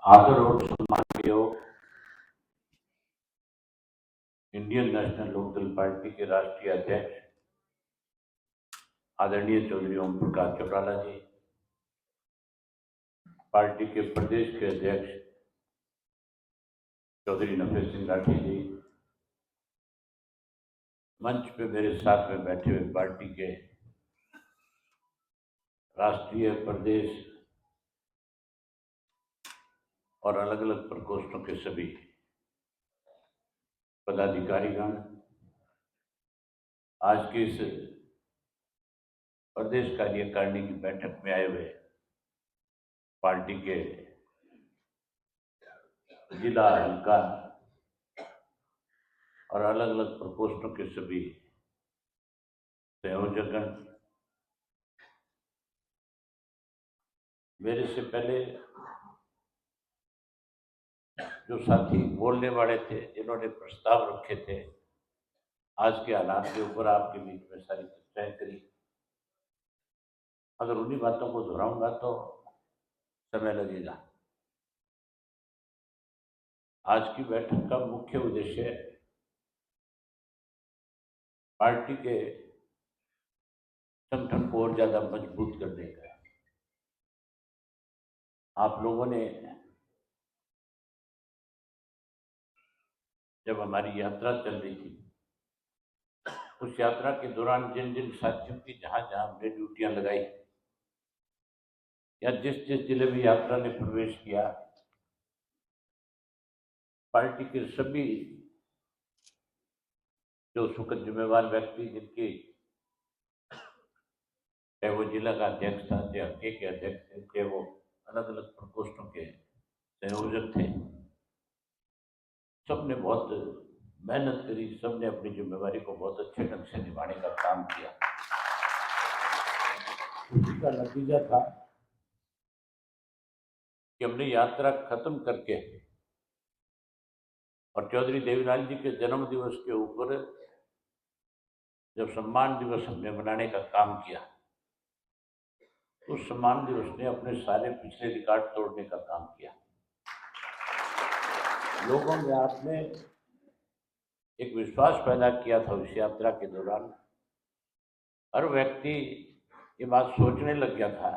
आदर और सम्मान योग इंडियन नेशनल लोकदल पार्टी के राष्ट्रीय अध्यक्ष आदरणीय चौधरी ओम प्रकाश चौटाला जी, पार्टी के प्रदेश के अध्यक्ष चौधरी नफे सिंह राठी जी, मंच पे मेरे साथ में बैठे हुए पार्टी के राष्ट्रीय, प्रदेश और अलग अलग प्रकोष्ठों के सभी पदाधिकारीगण, आज की इस प्रदेश कार्यकारिणी की बैठक में आए हुए पार्टी के जिला, हल्का और अलग अलग प्रकोष्ठों के सभी संयोजकगण, मेरे से पहले जो साथी बोलने वाले थे, जिन्होंने प्रस्ताव रखे थे, आज के हालात के ऊपर आपके बीच में सारी चर्चाएं करी। अगर उन्हीं बातों को दोहराऊंगा तो समय लगेगा। आज की बैठक का मुख्य उद्देश्य पार्टी के संगठन को और ज्यादा मजबूत करने का है। आप लोगों ने जब हमारी यात्रा चल रही थी, उस यात्रा के दौरान जिन जिन साथियों की जहां जहां हमने ड्यूटियां लगाई या जिस जिस जिले में यात्रा ने प्रवेश किया, पार्टी के सभी जो सुखद जिम्मेवार व्यक्ति, जिनकी चाहे वो जिला का अध्यक्ष था, चाहे हल्के के अध्यक्ष थे, चाहे वो अलग अलग प्रकोष्ठों के संयोजक थे, सबने बहुत मेहनत करी, सबने अपनी जिम्मेवारी को बहुत अच्छे ढंग से निभाने का काम किया। उसी का नतीजा था कि हमने यात्रा खत्म करके और चौधरी देवीलाल जी के जन्म दिवस के ऊपर जब सम्मान दिवस हमने मनाने का काम किया, तो उस सम्मान दिवस ने अपने सारे पिछले रिकॉर्ड तोड़ने का काम किया। लोगों में आपने एक विश्वास पैदा किया था उस यात्रा के दौरान। हर व्यक्ति ये बात सोचने लग गया था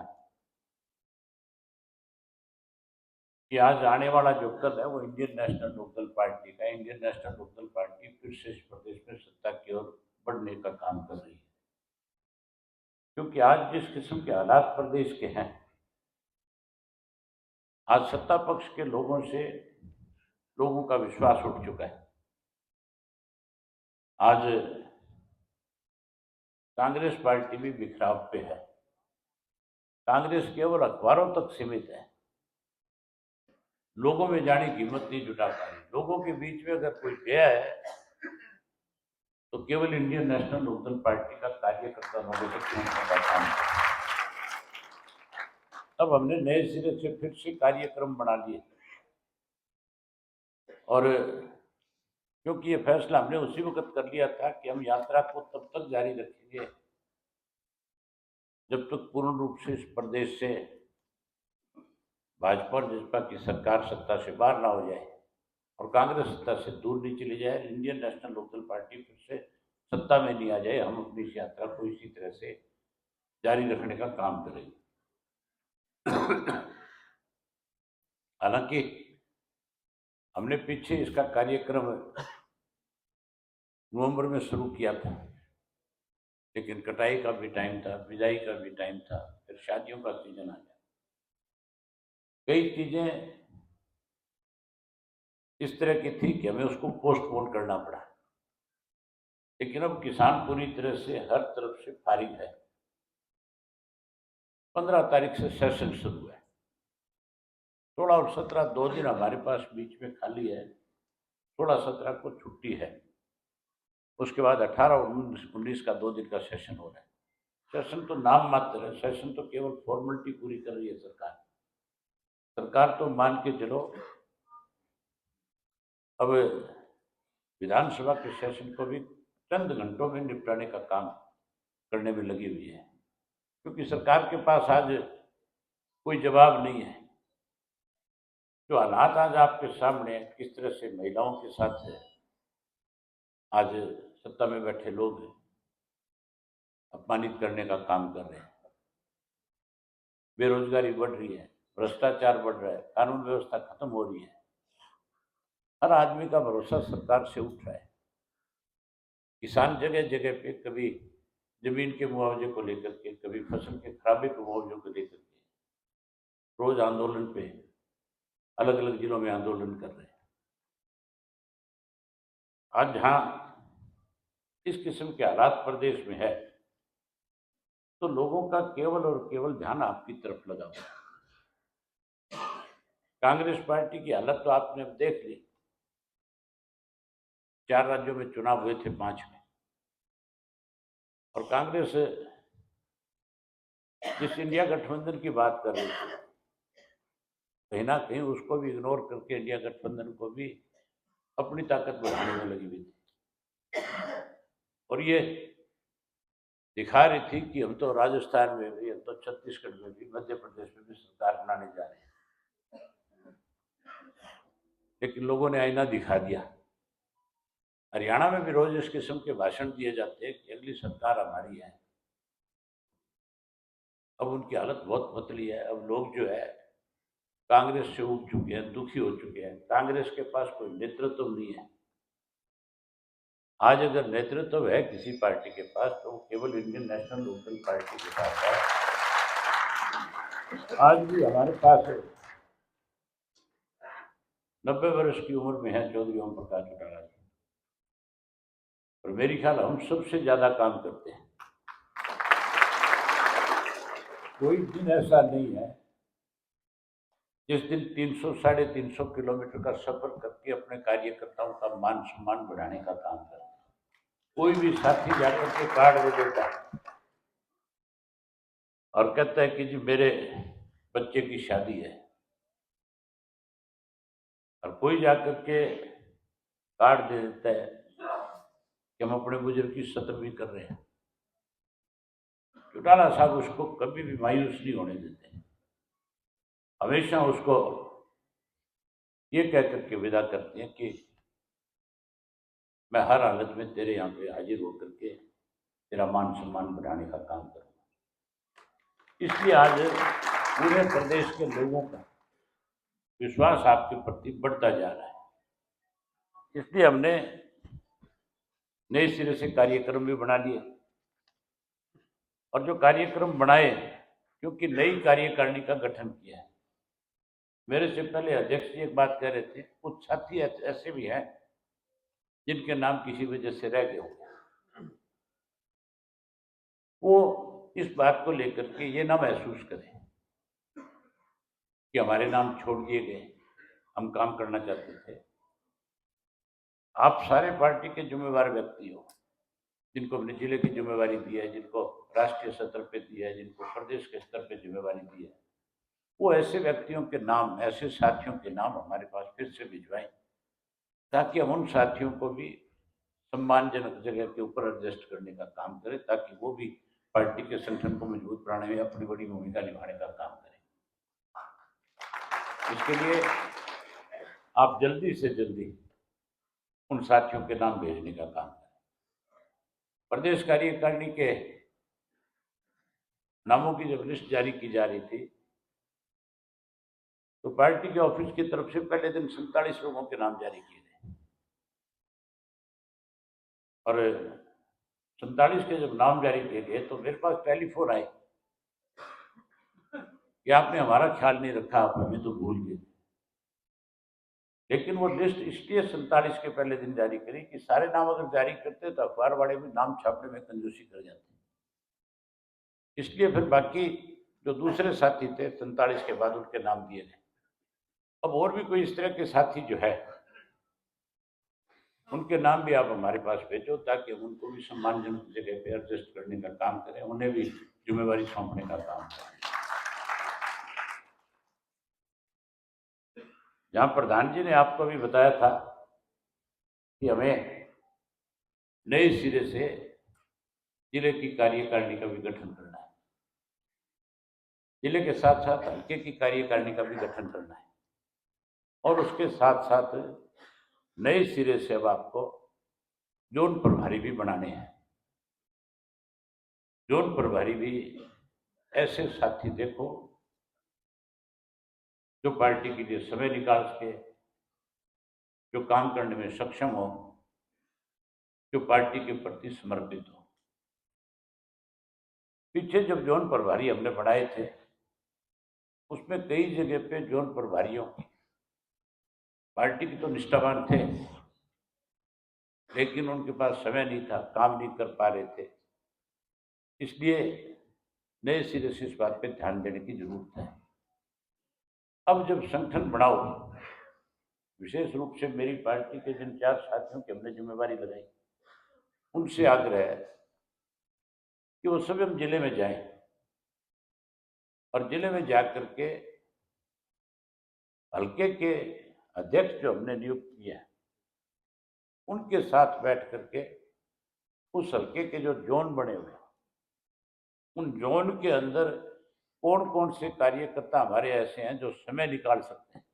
कि आज आने वाला जो कल है वो इंडियन नेशनल लोकदल पार्टी का, इंडियन नेशनल लोकदल पार्टी फिर से इस प्रदेश में सत्ता की ओर बढ़ने का काम कर रही है। क्योंकि आज जिस किस्म के हालात प्रदेश के हैं, आज सत्ता पक्ष के लोगों से लोगों का विश्वास उठ चुका है। आज कांग्रेस पार्टी भी बिखराव पे है। कांग्रेस केवल अखबारों तक सीमित है, लोगों में जाने की हिम्मत नहीं जुटा पा रही। लोगों के बीच में अगर कोई गया है तो केवल इंडियन नेशनल लोकदल पार्टी का कार्यकर्ता होने से पहुंचने का काम है। तब हमने नए सिरे से फिर से कार्यक्रम बना लिए, और क्योंकि ये फैसला हमने उसी वक्त कर लिया था कि हम यात्रा को तब तक जारी रखेंगे जब तक पूर्ण रूप से इस प्रदेश से भाजपा और जसपा की सरकार सत्ता से बाहर ना हो जाए और कांग्रेस सत्ता से दूर नहीं चली जाए, इंडियन नेशनल लोकदल पार्टी फिर से सत्ता में नहीं आ जाए, हम अपनी इस यात्रा को इसी तरह से जारी रखने का काम करेंगे। हालांकि हमने पीछे इसका कार्यक्रम नवंबर में शुरू किया था, लेकिन कटाई का भी टाइम था, विदाई का भी टाइम था, फिर शादियों का सीजन आ गया। कई चीजें इस तरह की थी कि हमें उसको पोस्टपोन करना पड़ा, लेकिन अब किसान पूरी तरह से हर तरफ से फारिग है। 15 तारीख से सेशन शुरू है। 16 और 17 2 दिन हमारे पास बीच में खाली है। 16-17 को छुट्टी है। उसके बाद 18 और 19 का 2 दिन का सेशन हो रहा है। सेशन तो नाम मात्र है, सेशन तो केवल फॉर्मेलिटी पूरी कर रही है सरकार। सरकार तो मान के चलो अब विधानसभा के सेशन को भी चंद घंटों में निपटाने का काम करने में लगी हुई है, क्योंकि सरकार के पास आज कोई जवाब नहीं है। जो हालात आज आपके सामने हैं, किस तरह से महिलाओं के साथ आज सत्ता में बैठे लोग अपमानित करने का काम कर रहे हैं, बेरोजगारी बढ़ रही है, भ्रष्टाचार बढ़ रहा है, कानून व्यवस्था खत्म हो रही है, हर आदमी का भरोसा सरकार से उठ रहा है। किसान जगह जगह पे कभी जमीन के मुआवजे को लेकर के, कभी फसल के खराबे के मुआवजे को लेकर के रोज आंदोलन पे अलग अलग जिलों में आंदोलन कर रहे हैं। आज जहां इस किस्म के हालात प्रदेश में है तो लोगों का केवल और केवल ध्यान आपकी तरफ लगा हुआ है। कांग्रेस पार्टी की हालत तो आपने अब देख ली। 4 राज्यों में चुनाव हुए थे, 5 में, और कांग्रेस जिस इंडिया गठबंधन की बात कर रही थी, कहीं ना कहीं उसको भी इग्नोर करके इंडिया गठबंधन को भी अपनी ताकत बढ़ाने में लगी हुई थी, और ये दिखा रही थी कि हम तो राजस्थान में भी, हम तो छत्तीसगढ़ में भी, मध्य प्रदेश में भी सरकार बनाने जा रहे हैं। लेकिन लोगों ने आईना दिखा दिया। हरियाणा में भी रोज इस किस्म के भाषण दिए जाते हैं कि अगली सरकार हमारी है। अब उनकी हालत बहुत पतली है। अब लोग जो है कांग्रेस से उब चुके हैं, दुखी हो चुके हैं। कांग्रेस के पास कोई नेतृत्व नहीं है। आज अगर नेतृत्व है किसी पार्टी के पास तो वो केवल इंडियन नेशनल लोकदल पार्टी के पास है। आज भी हमारे पास 90 वर्ष की उम्र में है चौधरी ओम प्रकाश चौटाला जी, और मेरी ख्याल हम सबसे ज्यादा काम करते हैं। कोई दिन ऐसा नहीं है जिस दिन 300 साढ़े 300 किलोमीटर का सफर करके अपने कार्यकर्ताओं का मान सम्मान बढ़ाने का काम करते हैं। कोई भी साथी जाकर के कार्ड दे देता है और कहता है कि जी मेरे बच्चे की शादी है, और कोई जाकर के कार्ड दे देता है कि हम अपने बुजुर्ग की 70वीं कर रहे हैं। चौटाला साहब उसको कभी भी मायूस नहीं होने देते, हमेशा उसको ये कह करके विदा करते हैं कि मैं हर हालत में तेरे यहाँ पे हाजिर होकर के तेरा मान सम्मान बढ़ाने का काम करूँगा। इसलिए आज पूरे प्रदेश के लोगों का विश्वास आपके प्रति बढ़ता जा रहा है। इसलिए हमने नए सिरे से कार्यक्रम भी बना लिए, और जो कार्यक्रम बनाए, क्योंकि नई कार्यकारिणी का गठन किया है। मेरे से पहले अध्यक्ष जी एक बात कह रहे थे, कुछ साथी ऐसे भी हैं जिनके नाम किसी वजह से रह गए होंगे। वो इस बात को लेकर के ये ना महसूस करें कि हमारे नाम छोड़ दिए गए, हम काम करना चाहते थे। आप सारे पार्टी के जिम्मेवार व्यक्ति हो, जिनको अपने जिले की जिम्मेवारी दी है, जिनको राष्ट्रीय स्तर पे दी है, जिनको प्रदेश के स्तर पे जिम्मेवारी दी है, वो ऐसे व्यक्तियों के नाम, ऐसे साथियों के नाम हमारे पास फिर से भिजवाएं, ताकि हम उन साथियों को भी सम्मानजनक जगह के ऊपर एडजस्ट करने का काम करें, ताकि वो भी पार्टी के संगठन को मजबूत बनाने में अपनी बड़ी भूमिका निभाने का काम करें। इसके लिए आप जल्दी से जल्दी उन साथियों के नाम भेजने का काम करें। प्रदेश कार्यकारिणी के नामों की जब लिस्ट जारी की जा रही थी तो पार्टी के ऑफिस की तरफ से पहले दिन 47 लोगों के नाम जारी किए गए, और 47 के जब नाम जारी किए गए तो मेरे पास टेलीफोन आए कि आपने हमारा ख्याल नहीं रखा, आप हमें तो भूल गए। लेकिन वो लिस्ट इसलिए 47 के पहले दिन जारी करी कि सारे नाम अगर जारी करते तो अखबार वाले भी नाम छापने में कंजूसी कर जाते। इसलिए फिर बाकी जो दूसरे साथी थे 47 के बाद उनके नाम दिए गए। अब और भी कोई इस तरह के साथी जो है उनके नाम भी आप हमारे पास भेजो, ताकि उनको भी सम्मानजनक जगह पे एडजस्ट करने का काम करें, उन्हें भी जिम्मेवारी सौंपने का काम करें। जहां प्रधान जी ने आपको भी बताया था कि हमें नए सिरे से जिले की कार्यकारिणी का भी गठन करना है, जिले के साथ साथ हल्के की कार्यकारिणी का भी गठन करना है। और उसके साथ साथ नए सिरे से अब आपको जोन प्रभारी भी बनाने हैं। जोन प्रभारी भी ऐसे साथी देखो जो पार्टी के लिए समय निकाल सके, जो काम करने में सक्षम हो, जो पार्टी के प्रति समर्पित हो। पीछे जब जोन प्रभारी हमने बनाए थे उसमें कई जगह पे जोन प्रभारियों पार्टी के तो निष्ठावान थे, लेकिन उनके पास समय नहीं था, काम नहीं कर पा रहे थे। इसलिए नए सिरे से इस बात पे ध्यान देने की जरूरत है। अब जब संगठन बनाओ, विशेष रूप से मेरी पार्टी के जिन 4 साथियों की हमने जिम्मेवारी लगाई, उनसे आग्रह है कि वो सभी हम जिले में जाएं और जिले में जाकर के हल्के के अध्यक्ष जो हमने नियुक्त किया है उनके साथ बैठ करके उस हल्के के जो जोन बने हुए उन जोन के अंदर कौन कौन से कार्यकर्ता हमारे ऐसे हैं जो समय निकाल सकते हैं,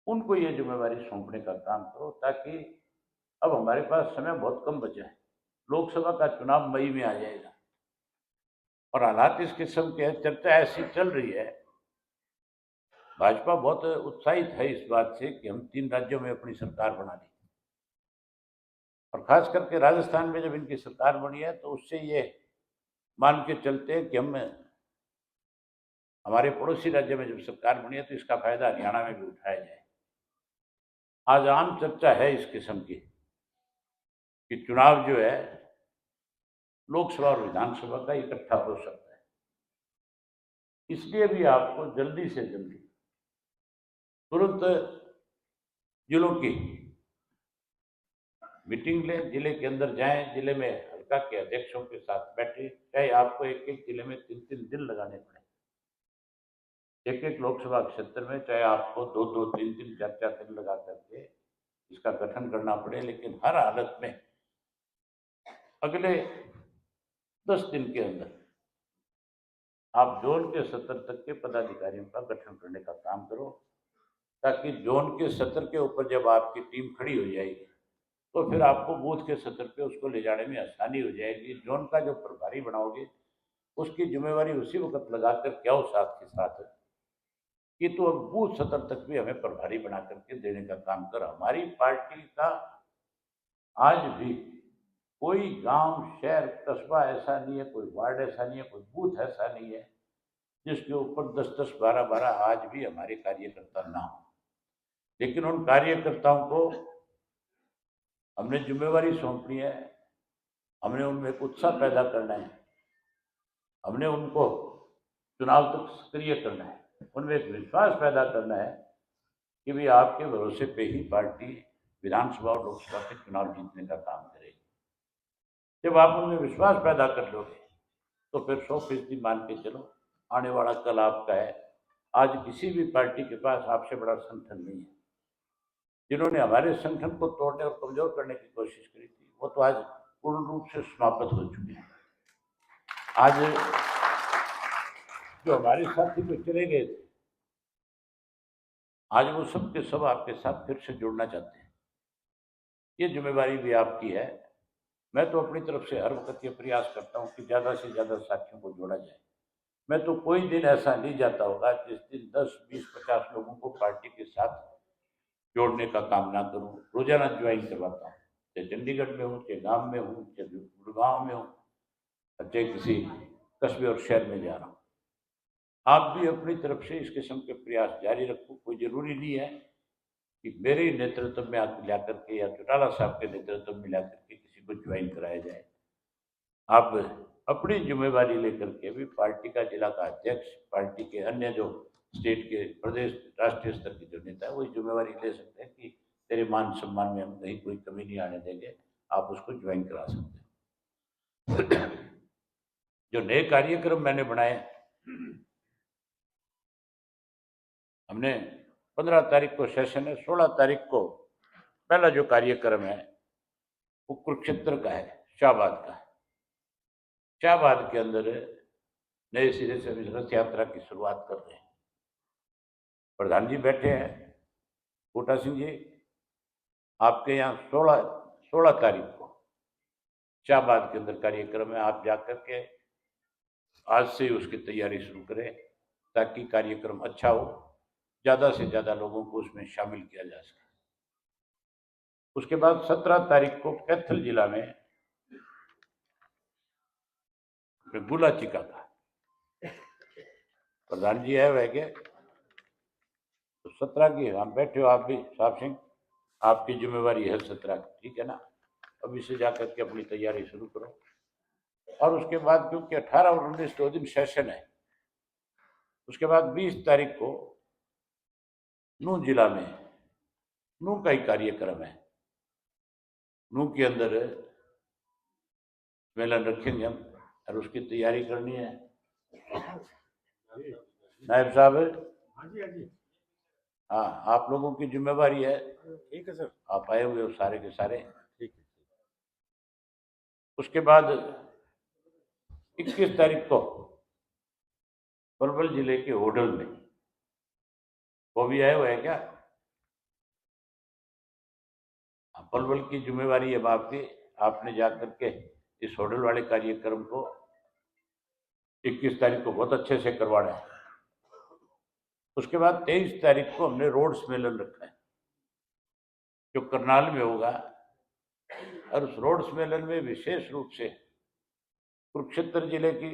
उनको ये जिम्मेवारी सौंपने का काम करो, ताकि अब हमारे पास समय बहुत कम बचा है। लोकसभा का चुनाव मई में आ जाएगा और हालात इस किस्म के हैं, चर्चा ऐसी चल रही है। भाजपा बहुत उत्साहित है इस बात से कि हम 3 राज्यों में अपनी सरकार बना ली, और खास करके राजस्थान में जब इनकी सरकार बनी है तो उससे ये मान के चलते हैं कि हम हमारे पड़ोसी राज्य में जब सरकार बनी है तो इसका फायदा हरियाणा में भी उठाया जाए। आज आम चर्चा है इस किस्म की कि चुनाव जो है लोकसभा और विधानसभा का इकट्ठा हो सकता है। इसलिए भी आपको जल्दी से जल्दी तुरंत जिलों की मीटिंग लें, जिले के अंदर जाएं, जिले में हल्का के अध्यक्षों के साथ बैठे, चाहे आपको एक एक जिले में 3-3 दिन लगाने पड़े, एक एक लोकसभा क्षेत्र में चाहे आपको 2-2, 3-3, 4-4 दिन लगा करके इसका गठन करना पड़े, लेकिन हर हालत में अगले 10 दिन के अंदर आप जोन के स्तर तक के पदाधिकारियों का गठन करने का काम करो, ताकि जोन के स्तर के ऊपर जब आपकी टीम खड़ी हो जाएगी तो फिर आपको बूथ के स्तर पे उसको ले जाने में आसानी हो जाएगी। जोन का जो प्रभारी बनाओगे उसकी जिम्मेवारी उसी वक्त लगाकर क्या हो साथ के साथ कि तो अब बूथ स्तर तक भी हमें प्रभारी बना करके देने का काम कर। हमारी पार्टी का आज भी कोई गांव, शहर, कस्बा ऐसा नहीं है, कोई वार्ड ऐसा नहीं है, कोई बूथ ऐसा नहीं है जिसके ऊपर 10-10, 12-12 आज भी हमारे कार्यकर्ता ना हो। लेकिन उन कार्यकर्ताओं को हमने जिम्मेवारी सौंपी है, हमने उनमें एक उत्साह पैदा करना है, हमने उनको चुनाव तक सक्रिय करना है, उनमें एक विश्वास पैदा करना है कि भी आपके भरोसे पे ही पार्टी विधानसभा और लोकसभा के चुनाव जीतने का काम करेगी। जब आप उनमें विश्वास पैदा कर लोगे तो फिर 100% मान के चलो आने वाला कल आपका है। आज किसी भी पार्टी के पास आपसे बड़ा संगठन नहीं है। जिन्होंने हमारे संगठन को तोड़ने और कमजोर करने की कोशिश करी थी वो तो आज पूर्ण रूप से समाप्त हो चुके हैं। आज जो हमारे साथी को चले गए थे, आज वो सब के सब आपके साथ फिर से जुड़ना चाहते हैं। ये जिम्मेवारी भी आपकी है। मैं तो अपनी तरफ से हर वक्त ये प्रयास करता हूँ कि ज़्यादा से ज़्यादा साथियों को जोड़ा जाए। मैं तो कोई दिन ऐसा नहीं जाता होगा जिस दिन 10, 20, 50 लोगों को पार्टी के साथ जोड़ने का काम ना करूँ। रोजाना ज्वाइन करवाता हूँ, चाहे चंडीगढ़ में हूँ, चाहे गाँव में हूँ, चाहे गुड़गांव में हूँ, चाहे किसी कस्बे और शहर में जा रहा हूँ। आप भी अपनी तरफ से इस किस्म के प्रयास जारी रखो। कोई जरूरी नहीं है कि मेरे नेतृत्व में आप ला करके या चौटाला साहब के नेतृत्व में ला करके किसी को ज्वाइन कराया जाए। आप अपनी जिम्मेवारी लेकर के भी पार्टी का जिला का अध्यक्ष, पार्टी के अन्य जो स्टेट के, प्रदेश, राष्ट्रीय स्तर के जो नेता है वही जिम्मेवारी ले सकते हैं कि तेरे मान सम्मान में हम कहीं कोई कमी नहीं आने देंगे, आप उसको ज्वाइन करा सकते हैं। जो नए कार्यक्रम मैंने बनाए, हमने 15 तारीख को सेशन है, 16 तारीख को पहला जो कार्यक्रम है वो कुरुक्षेत्र का है, शाहबाद का। शाहबाद के अंदर नए सिरे से रथ यात्रा की शुरुआत कर रहे हैं। प्रधान जी बैठे हैं, बूटा सिंह जी, आपके यहाँ 16 तारीख को शाहबाद के अंदर कार्यक्रम है। आप जाकर के आज से ही उसकी तैयारी शुरू करें ताकि कार्यक्रम अच्छा हो, ज़्यादा से ज़्यादा लोगों को उसमें शामिल किया जा सके। उसके बाद 17 तारीख को कैथल जिला में गुला चिका का प्रधान जी है वह के, तो 17 की हम बैठे हो, आप भी साहब सिंह, आपकी जिम्मेवारी है 17 की, ठीक है ना। अभी से जाकर के अपनी तैयारी शुरू करो। और उसके बाद क्योंकि 18 और 19 दो दिन सेशन है, उसके बाद 20 तारीख को नूह जिला में नूह का ही कार्यक्रम है। नूह के अंदर सम्मेलन रखेंगे हम और उसकी तैयारी करनी है। नायब साहब, हाँ, आप लोगों की जिम्मेवारी है। ठीक है सर, आप आए हुए हो सारे के सारे, ठीक है। उसके बाद 21 तारीख को पलवल जिले के होडल में, वो भी आए हुए है क्या? पलवल की जिम्मेवारी है आपकी, आपने जाकर के इस होडल वाले कार्यक्रम को 21 तारीख को बहुत अच्छे से करवाना है। उसके बाद 23 तारीख को हमने रोड सम्मेलन रखा है जो करनाल में होगा, और उस रोड सम्मेलन में विशेष रूप से कुरुक्षेत्र जिले की,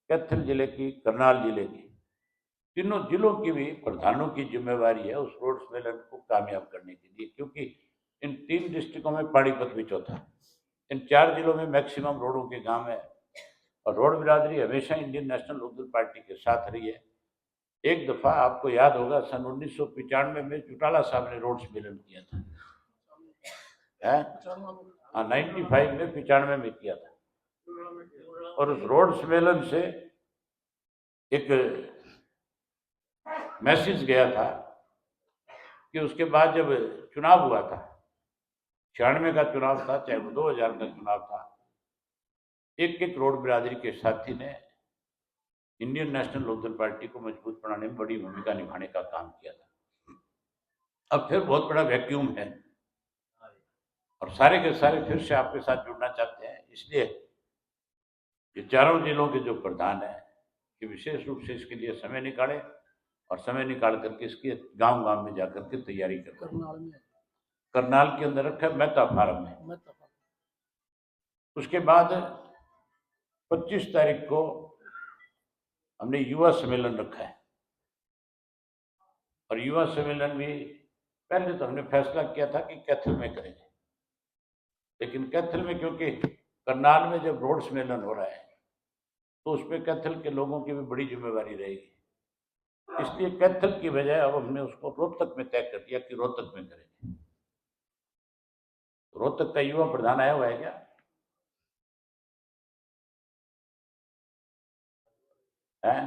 कैथल जिले की, करनाल जिले की, तीनों जिलों की भी प्रधानों की जिम्मेवारी है उस रोड सम्मेलन को कामयाब करने के लिए, क्योंकि इन 3 डिस्ट्रिक्टों में पानीपत भी चौथा, इन 4 जिलों में मैक्सिमम रोडों के काम है। और रोड बिरादरी हमेशा इंडियन नेशनल लोकदल पार्टी के साथ रही है। एक दफा आपको याद होगा सन 1995 में चौटाला साहब ने रोड सम्मेलन किया था, है? हाँ, 95 में, 95 में किया था। और उस रोड सम्मेलन से एक मैसेज गया था कि उसके बाद जब चुनाव हुआ था, 96 का चुनाव था, चाहे वो 2000 का चुनाव था, एक एक रोड बिरादरी के साथी ने इंडियन नेशनल लोकदल पार्टी को मजबूत बनाने में बड़ी भूमिका निभाने का काम किया था। अब फिर बहुत बड़ा वैक्यूम है और सारे के सारे फिर से आपके साथ जुड़ना चाहते हैं, इसलिए ये चारों जिलों के जो प्रधान है कि विशेष रूप से इसके लिए समय निकाले और समय निकाल करके इसकी गांव गांव में जाकर के तैयारी करें। करनाल के अंदर रखा है, मेहता फार्म में। उसके बाद 25 तारीख को हमने युवा सम्मेलन रखा है, और युवा सम्मेलन भी पहले तो हमने फैसला किया था कि कैथल में करेंगे, लेकिन कैथल में क्योंकि करनाल में जब रोड सम्मेलन हो रहा है तो उसमें कैथल के लोगों की भी बड़ी जिम्मेवारी रहेगी, इसलिए कैथल की बजाय अब हमने उसको रोहतक में तय कर दिया कि रोहतक में करेंगे। रोहतक का युवा प्रधान आया हुआ है क्या? है?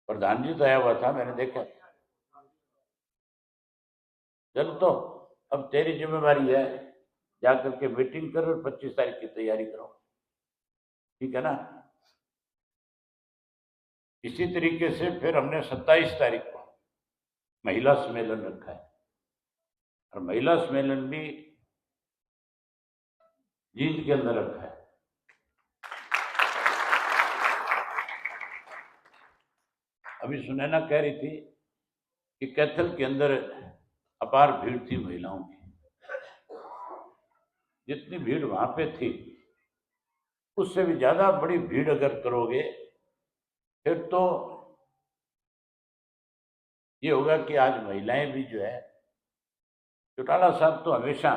प्रधान जी तो आया हुआ था, मैंने देखा। चल, तो अब तेरी जिम्मेवारी है, जाकर के मीटिंग करो और 25 तारीख की तैयारी करो, ठीक है ना। इसी तरीके से फिर हमने 27 तारीख को महिला सम्मेलन रखा है, और महिला सम्मेलन भी जींद के अंदर रखा है। अभी सुनैना कह रही थी कि कैथल के अंदर अपार भीड़ थी महिलाओं की, जितनी भीड़ वहां पे थी उससे भी ज्यादा बड़ी भीड़ अगर करोगे फिर तो ये होगा कि आज महिलाएं भी जो है, चौटाला साहब तो हमेशा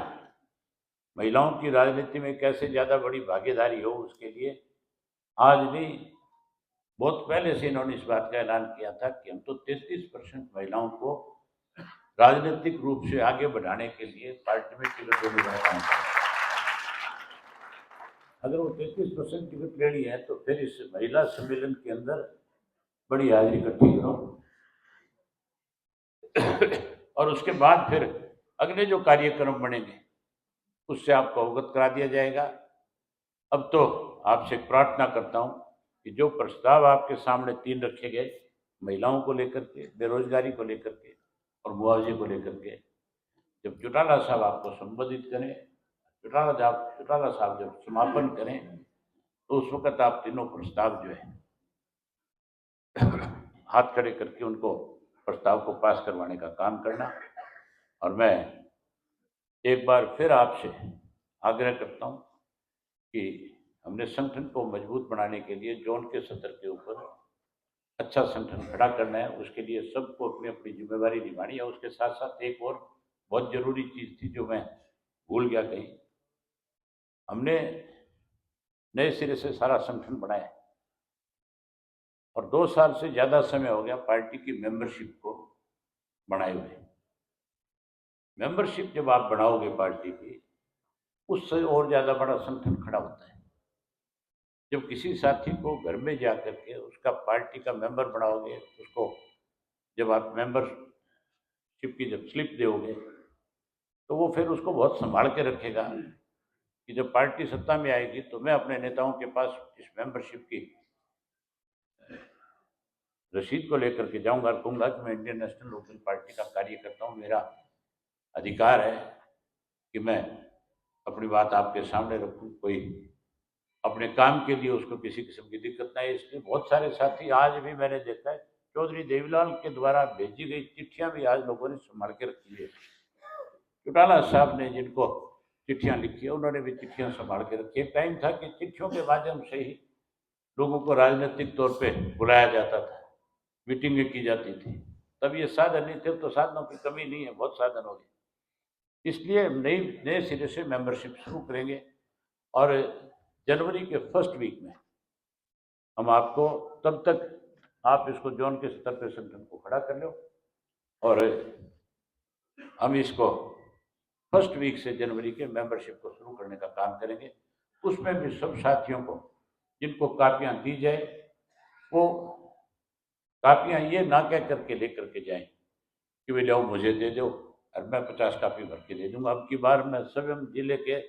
महिलाओं की राजनीति में कैसे ज्यादा बड़ी भागीदारी हो उसके लिए आज नहीं, बहुत पहले से इन्होंने इस बात का ऐलान किया था कि हम तो 33% महिलाओं को राजनीतिक रूप से आगे बढ़ाने के लिए पार्टी में टिकट देने का काम करें। अगर वो 33% टिकट लेनी है तो फिर इस महिला सम्मेलन के अंदर बड़ी हाजिरी इकट्ठी करो, और उसके बाद फिर अगले जो कार्यक्रम बनेंगे उससे आपको अवगत करा दिया जाएगा। अब तो आपसे प्रार्थना करता हूं कि जो प्रस्ताव आपके सामने 3 रखे गए, महिलाओं को लेकर के, बेरोजगारी को लेकर के और मुआवजे को लेकर के, जब चौटाला साहब आपको संबोधित करें, चौटाला साहब जब समापन करें, तो उस वक्त आप तीनों प्रस्ताव जो है हाथ खड़े करके उनको प्रस्ताव को पास करवाने का काम करना। और मैं एक बार फिर आपसे आग्रह करता हूं कि हमने संगठन को मजबूत बनाने के लिए जोन के स्तर के ऊपर अच्छा संगठन खड़ा करना है। उसके लिए सबको अपनी अपनी जिम्मेदारी निभानी है। उसके साथ साथ एक और बहुत जरूरी चीज थी जो मैं भूल गया कहीं, हमने नए सिरे से सारा संगठन बनाया और 2 साल से ज्यादा समय हो गया पार्टी की मेंबरशिप को बनाए हुए। मेंबरशिप जब आप बढ़ाओगे पार्टी की, उससे और ज्यादा बड़ा संगठन खड़ा होता है। जब किसी साथी को घर में जाकर के उसका पार्टी का मेंबर बनाओगे, उसको जब आप मेंबरशिप की जब स्लिप दोगे, तो वो फिर उसको बहुत संभाल के रखेगा कि जब पार्टी सत्ता में आएगी तो मैं अपने नेताओं के पास इस मेंबरशिप की रसीद को लेकर के जाऊंगा और कहूंगा कि मैं इंडियन नेशनल लोकदल पार्टी का कार्य करता हूं, मेरा अधिकार है कि मैं अपनी बात आपके सामने रखूं। कोई अपने काम के लिए उसको किसी किस्म की दिक्कत नहीं है। इसलिए बहुत सारे साथी, आज भी मैंने देखा है, चौधरी देवीलाल के द्वारा भेजी गई चिट्ठियां भी आज लोगों ने संभाल के रखी है। चौटाला साहब ने जिनको चिट्ठियां लिखी है, उन्होंने भी चिट्ठियां संभाल के रखी है। टाइम था कि चिट्ठियों के माध्यम से ही लोगों को राजनीतिक तौर पे बुलाया जाता था, मीटिंगें की जाती थी। तब ये साधन नहीं थे, तो साधनों की कमी नहीं है, बहुत साधन हो गए। इसलिए हम नए सिरे से मेंबरशिप शुरू करेंगे और जनवरी के फर्स्ट वीक में हम आपको, तब तक आप इसको जोन के स्तर पर संगठन को खड़ा कर लो और हम इसको फर्स्ट वीक से जनवरी के मेंबरशिप को शुरू करने का काम करेंगे। उसमें भी सब साथियों को जिनको कापियां दी जाए, वो कापियां ये ना कह करके लेकर के जाएं कि वे जाओ मुझे दे दो और मैं 50 कापी भर के दे दूंगा। अब की बार मैं स्वयं जिले के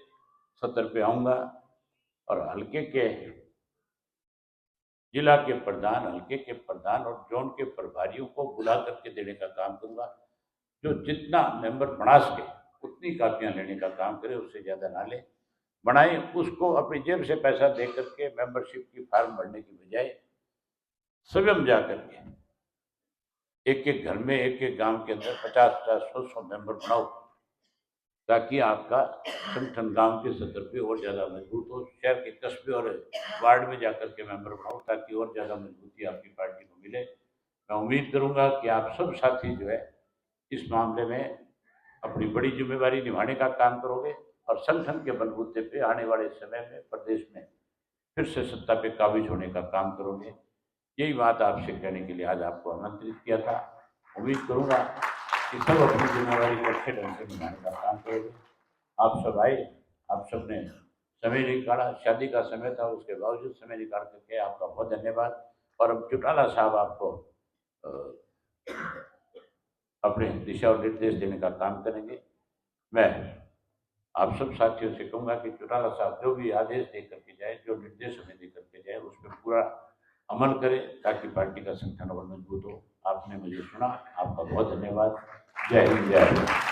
सतर पे आऊंगा और हल्के के जिला के प्रधान, हल्के के प्रधान और जोन के प्रभारियों को बुला करके देने का काम करूंगा। जो जितना मेंबर बना सके उतनी कापियां लेने का काम करे, उससे ज्यादा ना ले। बनाए उसको अपनी जेब से पैसा दे करके मेंबरशिप की फॉर्म भरने की बजाय स्वयं जा करके एक एक घर में, एक एक गांव के अंदर 50-50, 100-100 मेंबर बनाओ, ताकि आपका संगठन गांव के स्तर पे और ज्यादा मजबूत हो। शहर के कस्बे और वार्ड में जाकर के मेंबर बनाओ, ताकि और ज्यादा मजबूती आपकी पार्टी को मिले। मैं उम्मीद करूंगा कि आप सब साथी जो है इस मामले में अपनी बड़ी जिम्मेदारी निभाने का काम करोगे और संगठन के बलबूते पे आने वाले समय में प्रदेश में फिर से सत्ता पे काबिज होने का काम करोगे। यही बात आपसे कहने के लिए आज आपको आमंत्रित किया था। उम्मीद करूंगा कि सब अपनी जिम्मेदारी को अच्छे ढंग से निभाने का काम करोगे। आप सब आए, आप सब ने समय निकाला, शादी का समय था, उसके बावजूद समय निकाल करके आपका बहुत धन्यवाद। और अब चौटाला साहब आपको अपने दिशा और निर्देश देने का काम करेंगे। मैं आप सब साथियों से कहूंगा कि चौटाला साहब जो भी आदेश दे करके जाए, जो निर्देश हमें दे करके जाए, उस पर पूरा अमल करें ताकि पार्टी का संगठन और मजबूत हो। आपने मुझे सुना, आपका बहुत धन्यवाद। जय हिंद, जय भारत।